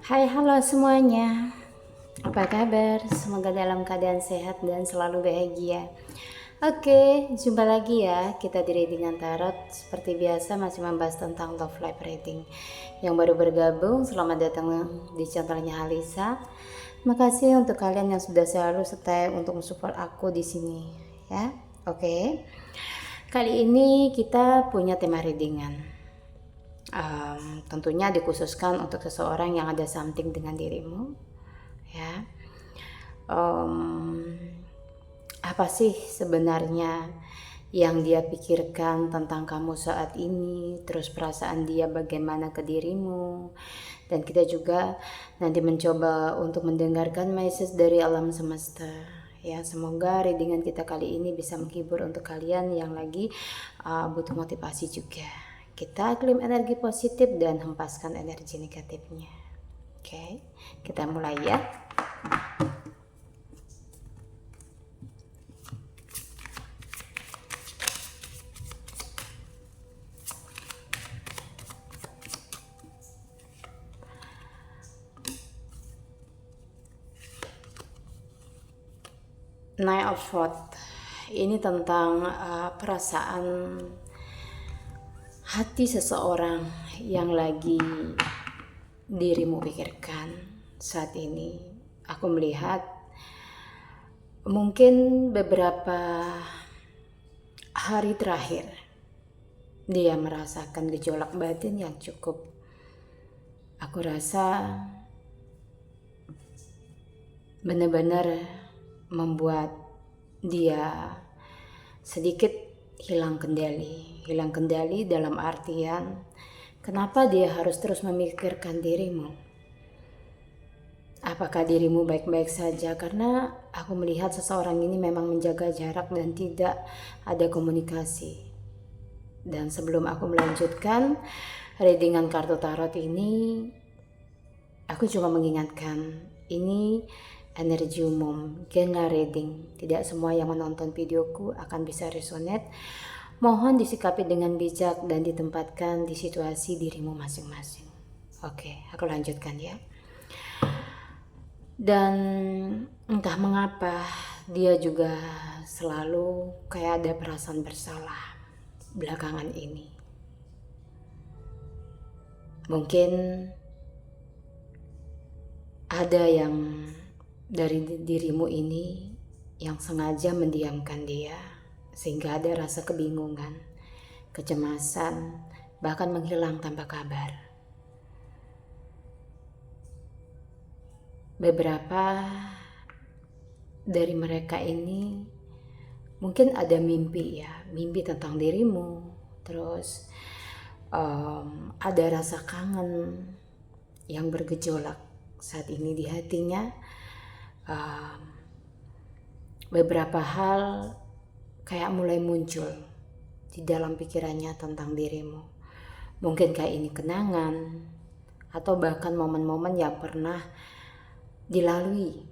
Hai, halo semuanya. Apa kabar? Semoga dalam keadaan sehat dan selalu bahagia. Oke, jumpa lagi ya. Kita di Readingan Tarot. Seperti biasa masih membahas tentang love life reading. Yang baru bergabung, selamat datang di channelnya Halisa. Makasih untuk kalian yang sudah selalu setia untuk mensupport aku di sini, ya. Oke. Kali ini kita punya tema readingan. Tentunya dikhususkan untuk seseorang yang ada something dengan dirimu, ya. um, Apa sih sebenarnya yang dia pikirkan tentang kamu saat ini, terus perasaan dia bagaimana ke dirimu. Dan kita juga nanti mencoba untuk mendengarkan message dari alam semesta, ya. Semoga readingan kita kali ini bisa menghibur untuk kalian yang lagi butuh motivasi juga. Kita klaim energi positif dan hempaskan energi negatifnya. Oke, kita mulai ya. Nine of Swords ini tentang perasaan hati seseorang yang lagi dirimu pikirkan saat ini. Aku melihat mungkin beberapa hari terakhir dia merasakan gejolak batin yang cukup, aku rasa, benar-benar membuat dia sedikit hilang kendali dalam artian kenapa dia harus terus memikirkan dirimu. Apakah dirimu baik-baik saja? Karena aku melihat seseorang ini memang menjaga jarak dan tidak ada komunikasi. Dan sebelum aku melanjutkan readingan kartu tarot ini, aku cuma mengingatkan, ini energi umum, genre reading. Tidak semua yang menonton videoku akan bisa resonate. Mohon disikapi dengan bijak dan ditempatkan di situasi dirimu masing-masing. Oke, aku lanjutkan ya. Dan entah mengapa dia juga selalu kayak ada perasaan bersalah belakangan ini. Mungkin ada yang dari dirimu ini yang sengaja mendiamkan dia, sehingga ada rasa kebingungan, kecemasan, bahkan menghilang tanpa kabar. Beberapa dari mereka ini mungkin ada mimpi ya, mimpi tentang dirimu, terus ada rasa kangen yang bergejolak saat ini di hatinya. Beberapa hal kayak mulai muncul di dalam pikirannya tentang dirimu. Mungkin kayak ini kenangan atau bahkan momen-momen yang pernah dilalui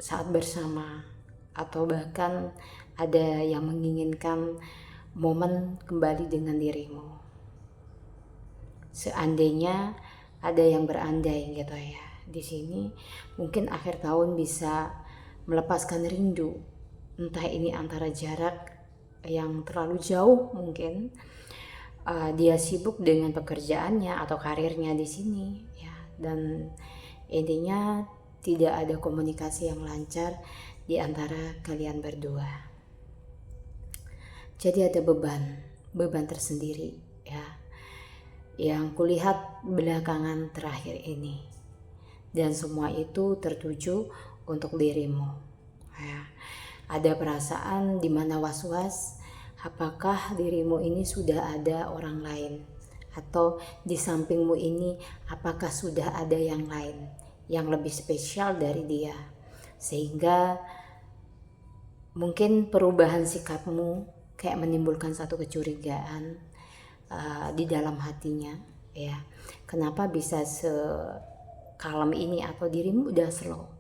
saat bersama, atau bahkan ada yang menginginkan momen kembali dengan dirimu. Seandainya ada yang berandai gitu ya. Di sini mungkin akhir tahun bisa melepaskan rindu. Entah ini antara jarak yang terlalu jauh mungkin. Dia sibuk dengan pekerjaannya atau karirnya di sini ya, dan intinya tidak ada komunikasi yang lancar di antara kalian berdua. Jadi ada beban tersendiri ya, yang kulihat belakangan terakhir ini, dan semua itu tertuju untuk dirimu ya. Ada perasaan dimana was-was, apakah dirimu ini sudah ada orang lain, atau di sampingmu ini apakah sudah ada yang lain yang lebih spesial dari dia, sehingga mungkin perubahan sikapmu kayak menimbulkan satu kecurigaan di dalam hatinya ya. Kenapa bisa sekalem ini, atau dirimu udah slow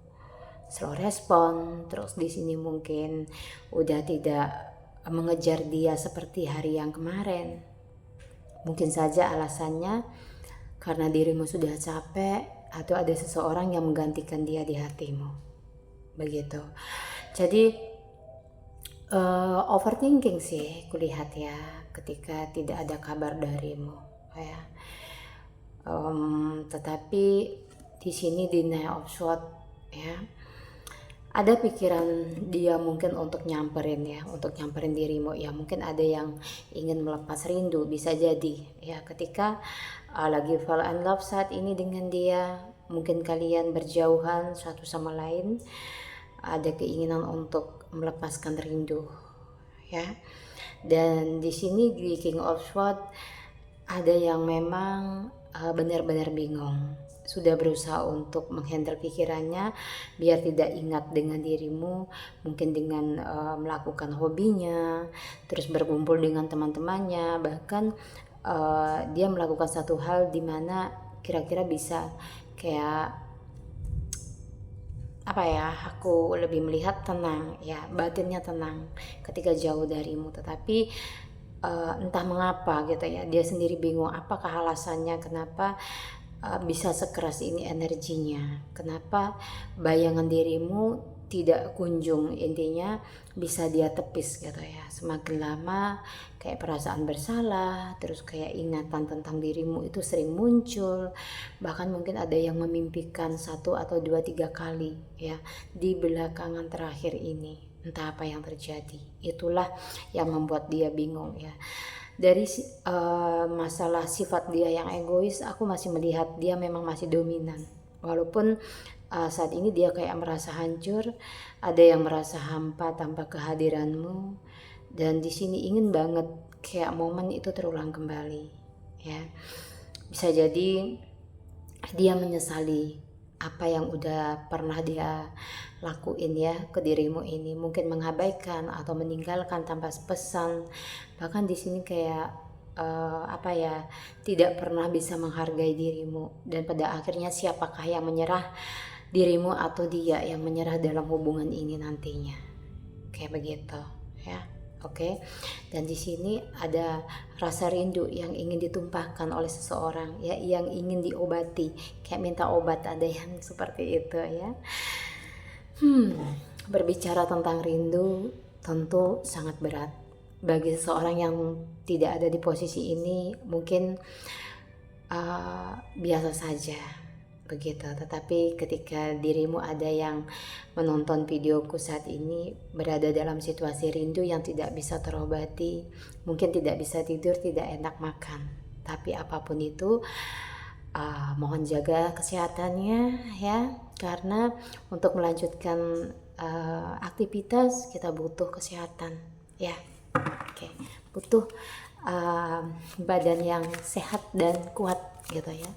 respon, terus di sini mungkin udah tidak mengejar dia seperti hari yang kemarin. Mungkin saja alasannya karena dirimu sudah capek atau ada seseorang yang menggantikan dia di hatimu. Begitu. Jadi overthinking sih kulihat ya ketika tidak ada kabar darimu ya. Tetapi di sini di Nine of Swords ya, ada pikiran dia mungkin untuk nyamperin dirimu ya, mungkin ada yang ingin melepas rindu, bisa jadi ya ketika lagi fall in love saat ini dengan dia, mungkin kalian berjauhan satu sama lain, ada keinginan untuk melepaskan rindu ya. Dan di sini di King of Swords ada yang memang benar-benar bingung, sudah berusaha untuk menghandle pikirannya biar tidak ingat dengan dirimu, mungkin dengan melakukan hobinya, terus berkumpul dengan teman-temannya, bahkan dia melakukan satu hal di mana kira-kira bisa kayak apa ya, aku lebih melihat tenang ya, batinnya tenang ketika jauh darimu. Tetapi entah mengapa gitu ya, dia sendiri bingung apakah alasannya kenapa bisa sekeras ini energinya, kenapa bayangan dirimu tidak kunjung intinya bisa dia tepis gitu ya. Semakin lama kayak perasaan bersalah, terus kayak ingatan tentang dirimu itu sering muncul, bahkan mungkin ada yang memimpikan 1 atau 2, 3 kali ya di belakangan terakhir ini. Entah apa yang terjadi, itulah yang membuat dia bingung ya. Dari masalah sifat dia yang egois, aku masih melihat dia memang masih dominan, walaupun saat ini dia kayak merasa hancur, ada yang merasa hampa tanpa kehadiranmu, dan di sini ingin banget kayak momen itu terulang kembali ya. Bisa jadi dia menyesali apa yang udah pernah dia lakuin ya ke dirimu ini, mungkin mengabaikan atau meninggalkan tanpa pesan, bahkan di sini kayak apa ya, tidak pernah bisa menghargai dirimu, dan pada akhirnya siapakah yang menyerah, dirimu atau dia yang menyerah dalam hubungan ini nantinya, kayak begitu ya. Oke. Dan di sini ada rasa rindu yang ingin ditumpahkan oleh seseorang ya, yang ingin diobati, kayak minta obat, ada yang seperti itu ya. Berbicara tentang rindu tentu sangat berat bagi seseorang yang tidak ada di posisi ini, mungkin biasa saja begitu. Tetapi ketika dirimu ada yang menonton videoku saat ini, berada dalam situasi rindu yang tidak bisa terobati, mungkin tidak bisa tidur, tidak enak makan, tapi apapun itu mohon jaga kesehatannya ya, karena untuk melanjutkan aktivitas kita butuh kesehatan ya. Oke. Butuh badan yang sehat dan kuat gitu ya.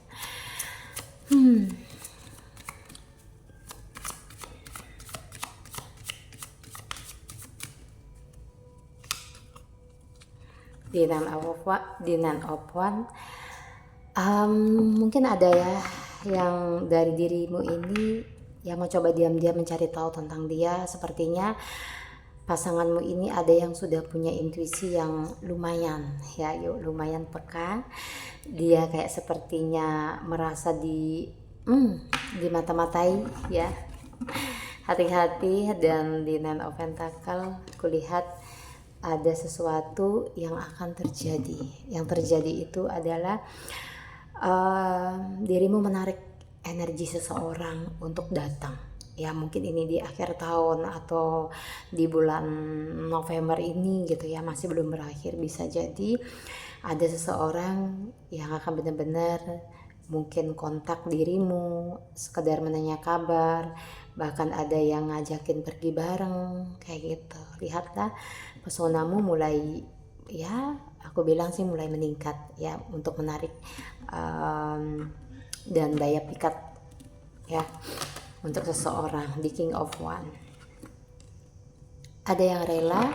Di Nine of Wands, mungkin ada ya yang dari dirimu ini yang mau coba diam-diam mencari tahu tentang dia. Sepertinya pasanganmu ini ada yang sudah punya intuisi yang lumayan ya, lumayan peka. Dia kayak sepertinya merasa dimata-matai ya. Hati-hati. Dan di Nine of Pentacles kulihat ada sesuatu yang akan terjadi. Yang terjadi itu adalah dirimu menarik energi seseorang untuk datang ya, mungkin ini di akhir tahun atau di bulan November ini gitu ya, masih belum berakhir. Bisa jadi ada seseorang yang akan benar-benar mungkin kontak dirimu, sekedar menanya kabar, bahkan ada yang ngajakin pergi bareng kayak gitu. Lihatlah, pesonamu mulai ya, aku bilang sih mulai meningkat ya, untuk menarik dan daya pikat ya untuk seseorang. Di King of Wands ada yang rela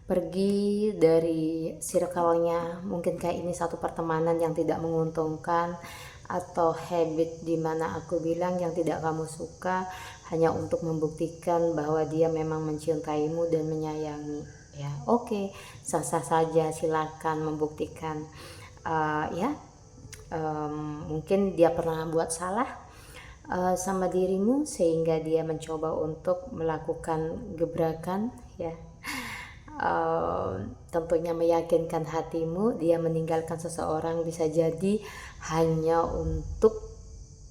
pergi dari circle-nya, mungkin kayak ini satu pertemanan yang tidak menguntungkan, atau habit dimana aku bilang yang tidak kamu suka, hanya untuk membuktikan bahwa dia memang mencintaimu dan menyayangi ya. Oke, sah-sah saja, silakan membuktikan ya. Mungkin dia pernah buat salah sama dirimu sehingga dia mencoba untuk melakukan gebrakan, ya. Tentunya meyakinkan hatimu dia meninggalkan seseorang bisa jadi hanya untuk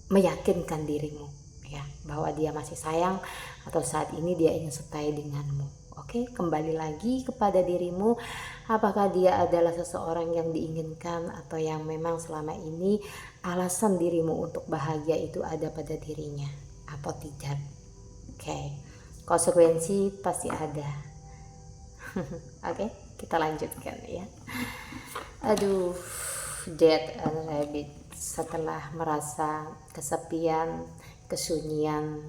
meyakinkan dirimu, ya, bahwa dia masih sayang atau saat ini dia ingin stay denganmu. Oke, kembali lagi kepada dirimu, apakah dia adalah seseorang yang diinginkan atau yang memang selama ini alasan dirimu untuk bahagia itu ada pada dirinya atau tidak. Oke, konsekuensi pasti ada. Oke, kita lanjutkan ya. Aduh, Dead and Rabbit. Setelah merasa kesepian, kesunyian,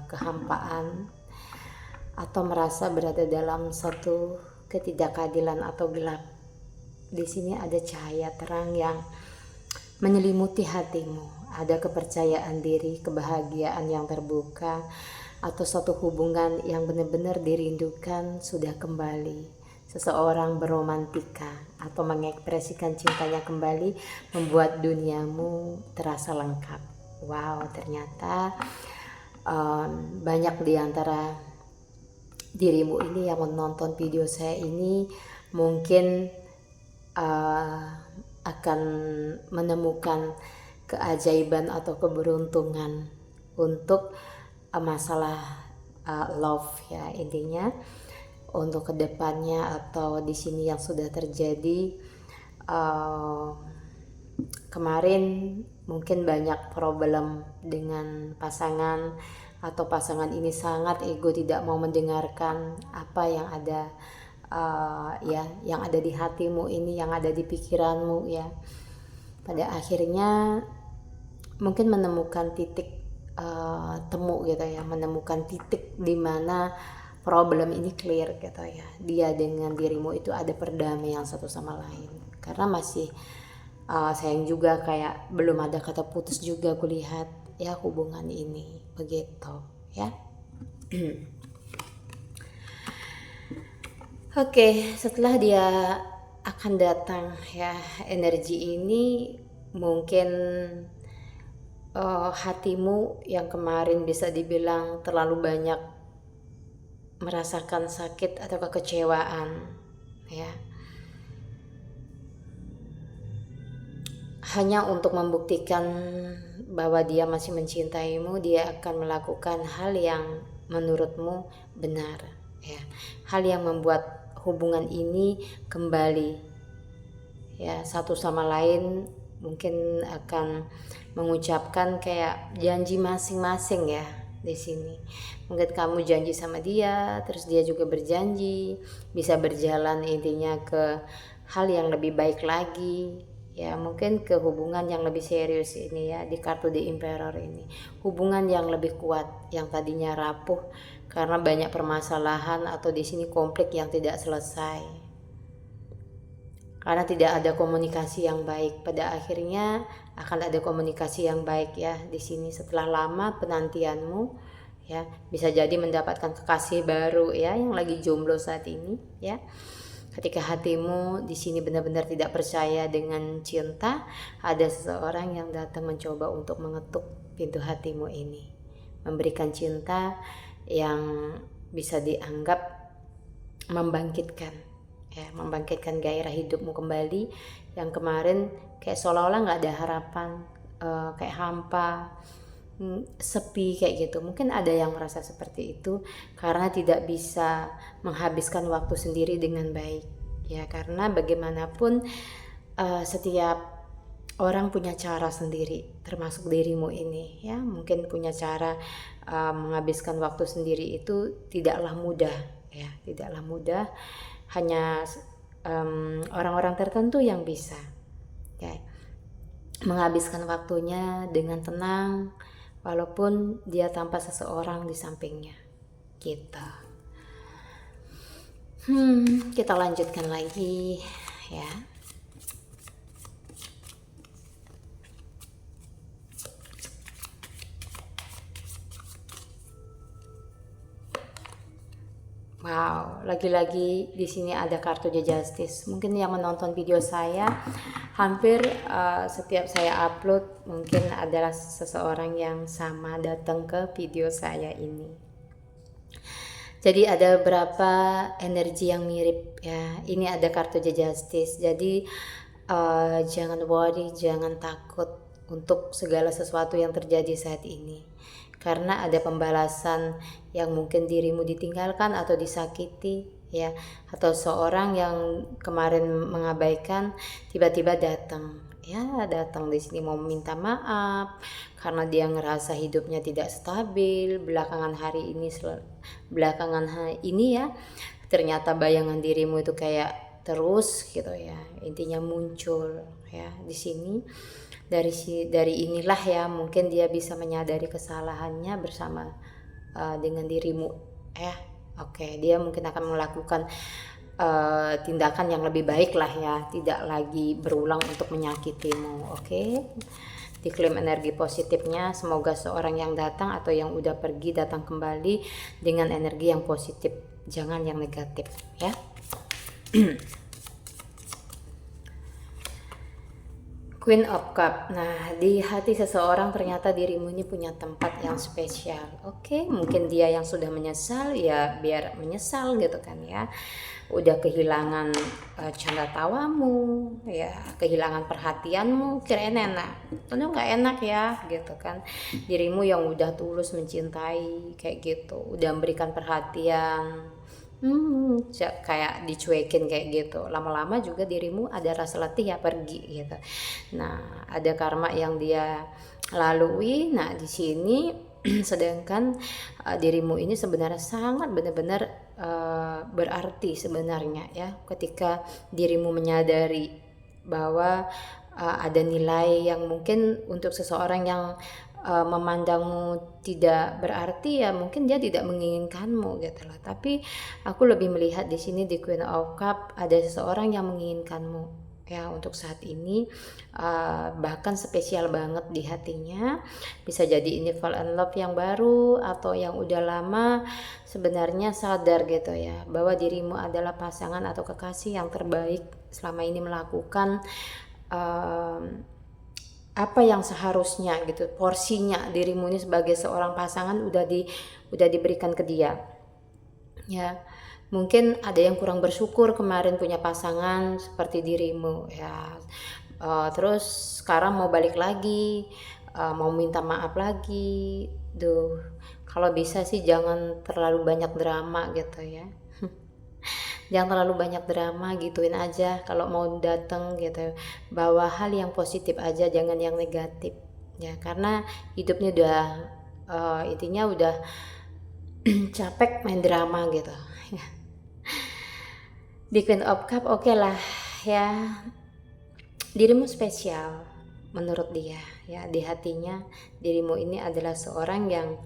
kehampaan, atau merasa berada dalam satu ketidakadilan atau gelap, di sini ada cahaya terang yang menyelimuti hatimu. Ada kepercayaan diri, kebahagiaan yang terbuka, atau suatu hubungan yang benar-benar dirindukan sudah kembali. Seseorang beromantika atau mengekspresikan cintanya kembali membuat duniamu terasa lengkap. Wow, ternyata banyak di antara dirimu ini yang menonton video saya ini mungkin akan menemukan keajaiban atau keberuntungan untuk masalah love, ya, intinya untuk kedepannya atau di sini yang sudah terjadi. Kemarin mungkin banyak problem dengan pasangan atau pasangan ini sangat ego, tidak mau mendengarkan apa yang ada ya, yang ada di hatimu ini, yang ada di pikiranmu, ya. Pada akhirnya mungkin menemukan titik temu gitu ya, menemukan titik di mana problem ini clear gitu ya. Dia dengan dirimu itu ada perdamaian satu sama lain. Karena masih sayang juga kayak belum ada kata putus juga kulihat ya hubungan ini, begitu ya. Oke, setelah dia akan datang ya, energi ini mungkin hatimu yang kemarin bisa dibilang terlalu banyak merasakan sakit atau kekecewaan, ya, hanya untuk membuktikan bahwa dia masih mencintaimu, dia akan melakukan hal yang menurutmu benar, ya, hal yang membuat hubungan ini kembali ya satu sama lain. Mungkin akan mengucapkan kayak janji masing-masing ya. Di sini mungkin kamu janji sama dia, terus dia juga berjanji, bisa berjalan intinya ke hal yang lebih baik lagi ya, mungkin ke hubungan yang lebih serius ini ya. Di kartu The Emperor ini hubungan yang lebih kuat, yang tadinya rapuh karena banyak permasalahan atau di sini konflik yang tidak selesai karena tidak ada komunikasi yang baik. Pada akhirnya akan ada komunikasi yang baik ya di sini setelah lama penantianmu ya, bisa jadi mendapatkan kekasih baru ya yang lagi jomblo saat ini ya. Ketika hatimu di sini benar-benar tidak percaya dengan cinta, ada seseorang yang datang mencoba untuk mengetuk pintu hatimu ini, memberikan cinta yang bisa dianggap membangkitkan ya, membangkitkan gairah hidupmu kembali yang kemarin kayak seolah-olah nggak ada harapan, kayak hampa, sepi kayak gitu. Mungkin ada yang merasa seperti itu karena tidak bisa menghabiskan waktu sendiri dengan baik ya, karena bagaimanapun setiap orang punya cara sendiri, termasuk dirimu ini ya, mungkin punya cara menghabiskan waktu sendiri itu tidaklah mudah ya, tidaklah mudah. Hanya orang-orang tertentu yang bisa ya menghabiskan waktunya dengan tenang walaupun dia tanpa seseorang di sampingnya gitu. Kita lanjutkan lagi ya. Wow, lagi-lagi di sini ada kartu The Justice. Mungkin yang menonton video saya hampir setiap saya upload mungkin adalah seseorang yang sama datang ke video saya ini. Jadi ada beberapa energi yang mirip ya. Ini ada kartu The Justice. Jadi jangan worry, jangan takut untuk segala sesuatu yang terjadi saat ini. Karena ada pembalasan yang mungkin dirimu ditinggalkan atau disakiti ya, atau seorang yang kemarin mengabaikan tiba-tiba datang ya, datang di sini mau minta maaf karena dia ngerasa hidupnya tidak stabil belakangan hari ini ya, ternyata bayangan dirimu itu kayak terus gitu ya, intinya muncul ya di sini. Dari inilah ya mungkin dia bisa menyadari kesalahannya bersama dengan dirimu ya. Oke, dia mungkin akan melakukan tindakan yang lebih baik lah ya, tidak lagi berulang untuk menyakitimu. Oke, diklaim energi positifnya, semoga seorang yang datang atau yang udah pergi datang kembali dengan energi yang positif, jangan yang negatif ya. Queen of Cup. Nah, di hati seseorang ternyata dirimu ini punya tempat yang spesial. Oke, mungkin dia yang sudah menyesal, ya biar menyesal gitu kan ya. Udah kehilangan canda tawamu, ya kehilangan perhatianmu, kirain enak. Tentu nggak enak ya, gitu kan. Dirimu yang udah tulus mencintai, kayak gitu, udah memberikan perhatian. Kayak dicuekin kayak gitu, lama-lama juga dirimu ada rasa letih ya pergi gitu. Nah, ada karma yang dia lalui. Nah, di sini sedangkan dirimu ini sebenarnya sangat benar-benar berarti sebenarnya ya, ketika dirimu menyadari bahwa ada nilai yang mungkin untuk seseorang yang memandangmu tidak berarti ya, mungkin dia tidak menginginkanmu gitu loh. Tapi aku lebih melihat di sini di Queen of Cup ada seseorang yang menginginkanmu ya untuk saat ini, bahkan spesial banget di hatinya. Bisa jadi ini fall in love yang baru atau yang udah lama sebenarnya sadar gitu ya bahwa dirimu adalah pasangan atau kekasih yang terbaik selama ini melakukan apa yang seharusnya gitu, porsinya dirimu ini sebagai seorang pasangan udah diberikan ke dia ya. Mungkin ada yang kurang bersyukur kemarin punya pasangan seperti dirimu ya, terus sekarang mau balik lagi, mau minta maaf lagi. Kalau bisa sih jangan terlalu banyak drama gitu ya. Jangan terlalu banyak drama, gituin aja kalau mau datang gitu, bawa hal yang positif aja, jangan yang negatif ya, karena hidupnya udah intinya udah capek main drama gitu. Di Queen of Cup oke lah ya, dirimu spesial menurut dia ya, di hatinya dirimu ini adalah seorang yang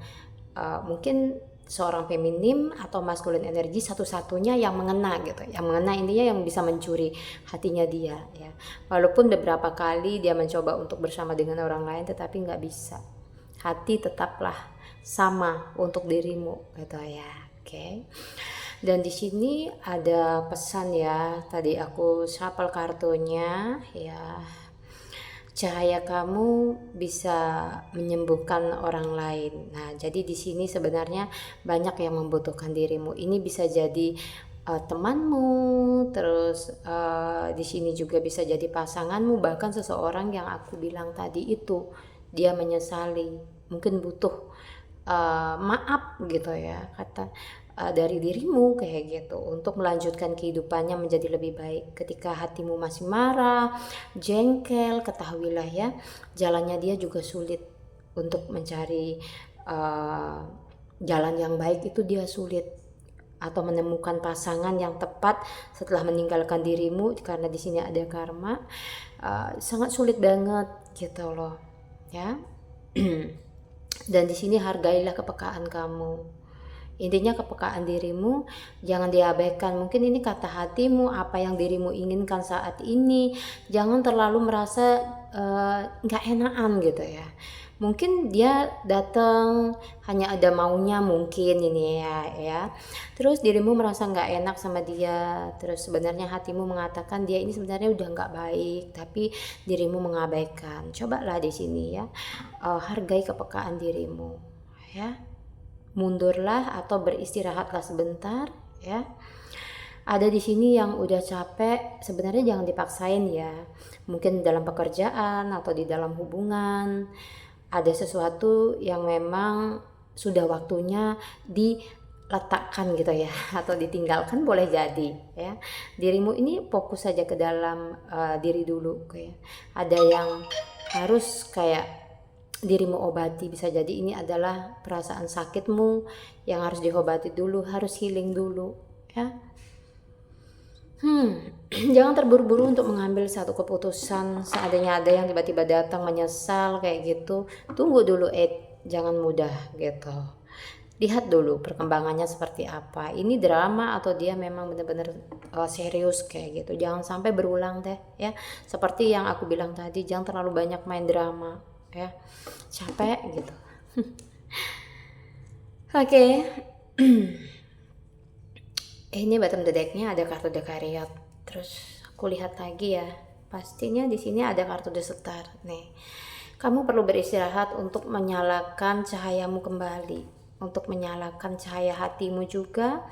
mungkin seorang feminim atau maskulin energi satu-satunya yang mengena gitu, yang mengena intinya yang bisa mencuri hatinya dia ya. Walaupun beberapa kali dia mencoba untuk bersama dengan orang lain tetapi nggak bisa, hati tetaplah sama untuk dirimu gitu ya. Oke. Dan di sini ada pesan ya, tadi aku shuffle kartunya ya. Cahaya kamu bisa menyembuhkan orang lain. Nah, jadi di sini sebenarnya banyak yang membutuhkan dirimu. Ini bisa jadi temanmu, terus di sini juga bisa jadi pasanganmu, bahkan seseorang yang aku bilang tadi itu dia menyesali, mungkin butuh maaf gitu ya, kata dari dirimu kayak gitu untuk melanjutkan kehidupannya menjadi lebih baik. Ketika hatimu masih marah, jengkel, ketahuilah ya, jalannya dia juga sulit untuk mencari jalan yang baik, itu dia sulit, atau menemukan pasangan yang tepat setelah meninggalkan dirimu, karena di sini ada karma, sangat sulit banget gitu loh ya. Dan di sini hargailah kepekaan kamu Intinya kepekaan dirimu jangan diabaikan. Mungkin ini kata hatimu, apa yang dirimu inginkan saat ini. Jangan terlalu merasa nggak enakan gitu ya. Mungkin dia datang hanya ada maunya mungkin ini ya. Terus dirimu merasa nggak enak sama dia. Terus sebenarnya hatimu mengatakan dia ini sebenarnya udah nggak baik, tapi dirimu mengabaikan. Cobalah di sini ya, hargai kepekaan dirimu ya. Mundurlah atau beristirahatlah sebentar ya. Ada di sini yang udah capek, sebenarnya jangan dipaksain ya. Mungkin dalam pekerjaan atau di dalam hubungan ada sesuatu yang memang sudah waktunya diletakkan gitu ya, atau ditinggalkan boleh jadi ya. Dirimu ini fokus saja ke dalam diri dulu kayak. Ada yang harus kayak dirimu obati, bisa jadi ini adalah perasaan sakitmu yang harus diobati dulu, harus healing dulu ya. Jangan terburu-buru untuk mengambil satu keputusan seandainya ada yang tiba-tiba datang menyesal kayak gitu. Tunggu dulu, jangan mudah gitu. Lihat dulu perkembangannya seperti apa. Ini drama atau dia memang benar-benar serius kayak gitu. Jangan sampai berulang deh ya. Seperti yang aku bilang tadi, jangan terlalu banyak main drama ya. Capek gitu. Oke. Ini bottom the deck-nya ada kartu The Chariot. Terus aku lihat lagi ya. Pastinya di sini ada kartu The Star nih. Kamu perlu beristirahat untuk menyalakan cahayamu kembali, untuk menyalakan cahaya hatimu juga,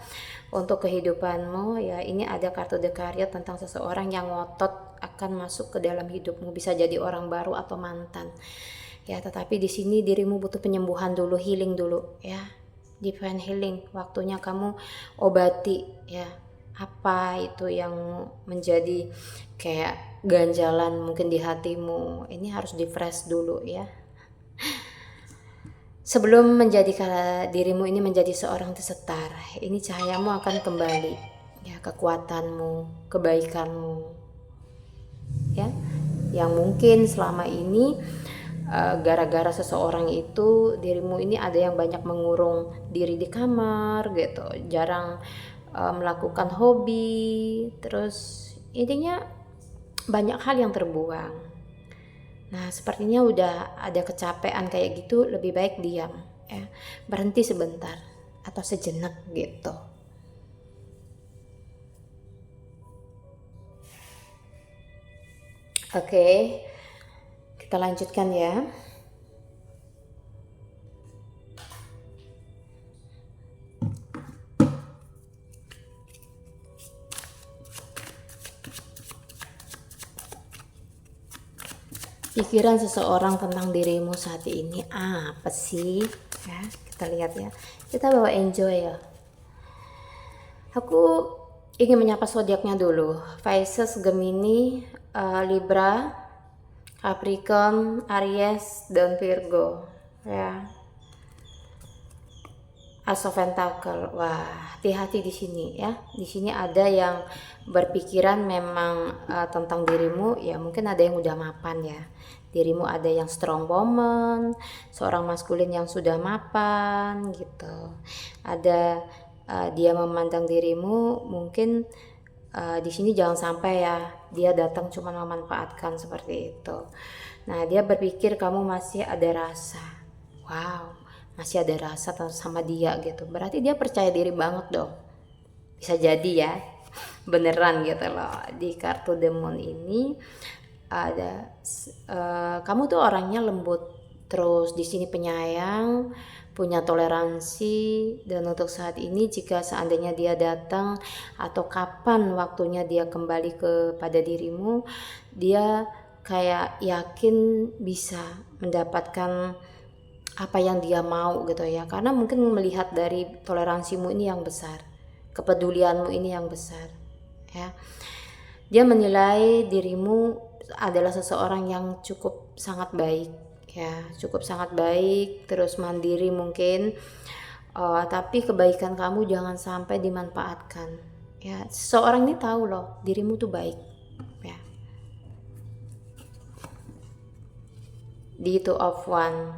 untuk kehidupanmu ya. Ini ada kartu The Chariot tentang seseorang yang ngotot akan masuk ke dalam hidupmu, bisa jadi orang baru atau mantan. Ya, tetapi di sini dirimu butuh penyembuhan dulu, healing dulu ya. Divine healing, waktunya kamu obati ya. Apa itu yang menjadi kayak ganjalan mungkin di hatimu, ini harus di fresh dulu ya. Sebelum dirimu ini menjadi seorang tesetar, ini cahayamu akan kembali ya, kekuatanmu, kebaikanmu ya, yang mungkin selama ini gara-gara seseorang itu dirimu ini ada yang banyak mengurung diri di kamar gitu, jarang melakukan hobi, terus intinya banyak hal yang terbuang. Nah, sepertinya udah ada kecapean kayak gitu, lebih baik diam ya, berhenti sebentar atau sejenak gitu. Oke, kita lanjutkan ya. Pikiran seseorang tentang dirimu saat ini apa sih? Ya, kita lihat ya. Kita bawa enjoy ya. Aku ingin menyapa zodiaknya dulu. Pisces, Gemini, Libra, Capricorn, Aries, dan Virgo. Ya. As of Pentacle. Wah, hati-hati di sini ya. Di sini ada yang berpikiran memang tentang dirimu ya, mungkin ada yang udah mapan ya. Dirimu ada yang strong woman, seorang maskulin yang sudah mapan gitu. Ada dia memandang dirimu mungkin di sini jangan sampai ya dia datang cuma memanfaatkan seperti itu. Nah, dia berpikir kamu masih ada rasa. Wow, masih ada rasa sama dia gitu. Berarti dia percaya diri banget dong. Bisa jadi ya. Beneran gitu loh. Di kartu The Moon ini ada kamu tuh orangnya lembut, terus di sini penyayang, punya toleransi, dan untuk saat ini jika seandainya dia datang atau kapan waktunya dia kembali kepada dirimu, dia kayak yakin bisa mendapatkan apa yang dia mau gitu ya, karena mungkin melihat dari toleransimu ini yang besar, kepedulianmu ini yang besar ya. Dia menilai dirimu adalah seseorang yang cukup sangat baik ya, cukup sangat baik, terus mandiri mungkin, tapi kebaikan kamu jangan sampai dimanfaatkan ya. Seseorang ini tahu loh dirimu tuh baik ya. Di Two of Wands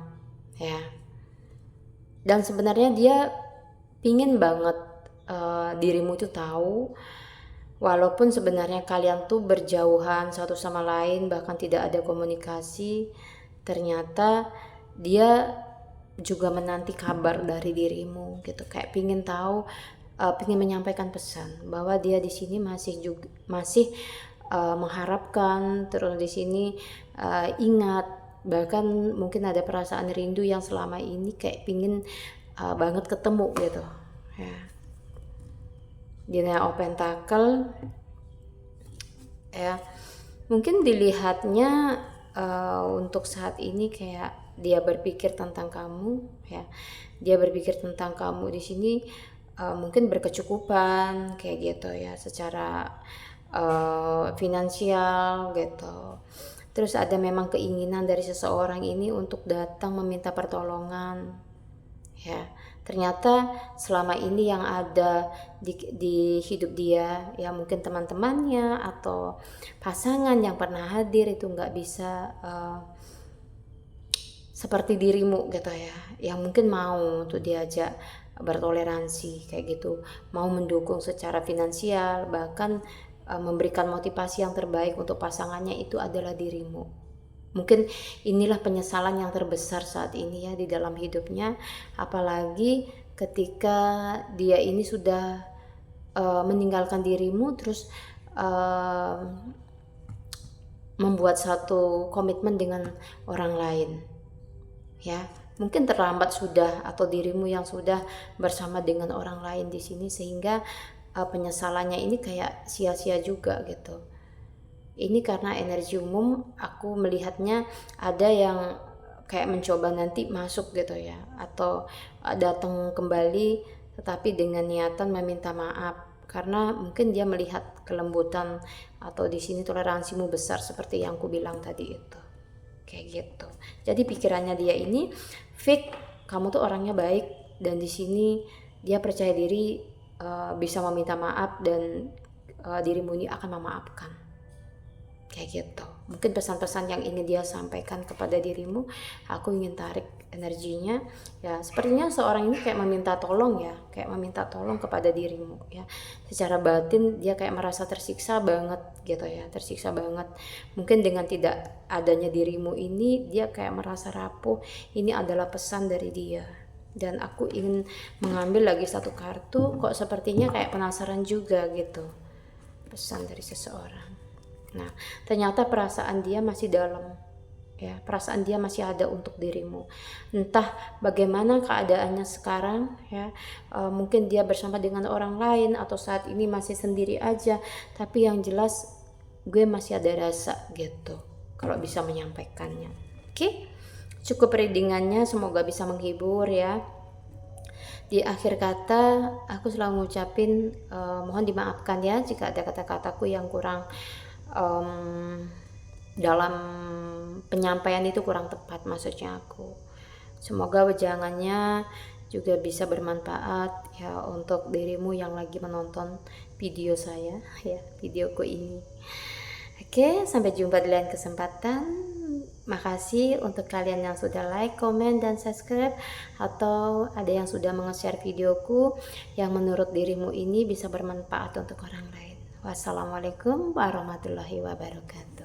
ya, dan sebenarnya dia pingin banget dirimu itu tahu, walaupun sebenarnya kalian tuh berjauhan satu sama lain, bahkan tidak ada komunikasi, ternyata dia juga menanti kabar dari dirimu gitu, kayak pingin tahu, pingin menyampaikan pesan bahwa dia di sini masih mengharapkan, terus di sini ingat, bahkan mungkin ada perasaan rindu yang selama ini kayak pingin banget ketemu gitu ya. Di Nine of Pentacle ya, mungkin dilihatnya untuk saat ini kayak dia berpikir tentang kamu ya, dia berpikir tentang kamu di sini mungkin berkecukupan kayak gitu ya, secara finansial gitu. Terus ada memang keinginan dari seseorang ini untuk datang meminta pertolongan ya. Ternyata selama ini yang ada di hidup dia ya, mungkin teman-temannya atau pasangan yang pernah hadir itu nggak bisa seperti dirimu gitu ya, yang mungkin mau tuh diajak bertoleransi kayak gitu, mau mendukung secara finansial, bahkan memberikan motivasi yang terbaik untuk pasangannya, itu adalah dirimu. Mungkin inilah penyesalan yang terbesar saat ini ya di dalam hidupnya, apalagi ketika dia ini sudah meninggalkan dirimu, terus membuat satu komitmen dengan orang lain ya. Mungkin terlambat sudah, atau dirimu yang sudah bersama dengan orang lain di sini, sehingga penyesalannya ini kayak sia-sia juga gitu. Ini karena energi umum aku melihatnya ada yang kayak mencoba nanti masuk gitu ya, atau datang kembali tetapi dengan niatan meminta maaf, karena mungkin dia melihat kelembutan atau di sini toleransimu besar seperti yang aku bilang tadi itu. Kayak gitu. Jadi pikirannya dia ini fake, kamu tuh orangnya baik, dan di sini dia percaya diri bisa meminta maaf, dan dirimu ini akan memaafkan. Kayak gitu. Mungkin pesan-pesan yang ingin dia sampaikan kepada dirimu, aku ingin tarik energinya ya. Sepertinya seorang ini kayak meminta tolong ya, kayak meminta tolong kepada dirimu ya. Secara batin dia kayak merasa tersiksa banget gitu ya, tersiksa banget. Mungkin dengan tidak adanya dirimu ini dia kayak merasa rapuh. Ini adalah pesan dari dia. Dan aku ingin mengambil lagi satu kartu, kok sepertinya kayak penasaran juga gitu, pesan dari seseorang. Nah, ternyata perasaan dia masih dalam ya, perasaan dia masih ada untuk dirimu. Entah bagaimana keadaannya sekarang ya, mungkin dia bersama dengan orang lain atau saat ini masih sendiri aja, tapi yang jelas gue masih ada rasa gitu kalau bisa menyampaikannya. Oke? Cukup readingannya, semoga bisa menghibur ya. Di akhir kata aku selalu ngucapin mohon dimaafkan ya jika ada kata-kataku yang kurang dalam penyampaian itu kurang tepat, maksudnya aku. Semoga wejangannya juga bisa bermanfaat ya untuk dirimu yang lagi menonton video saya ya, videoku ini. Oke, sampai jumpa di lain kesempatan. Makasih untuk kalian yang sudah like, komen, dan subscribe, atau ada yang sudah menge-share videoku yang menurut dirimu ini bisa bermanfaat untuk orang lain. Wassalamualaikum warahmatullahi wabarakatuh.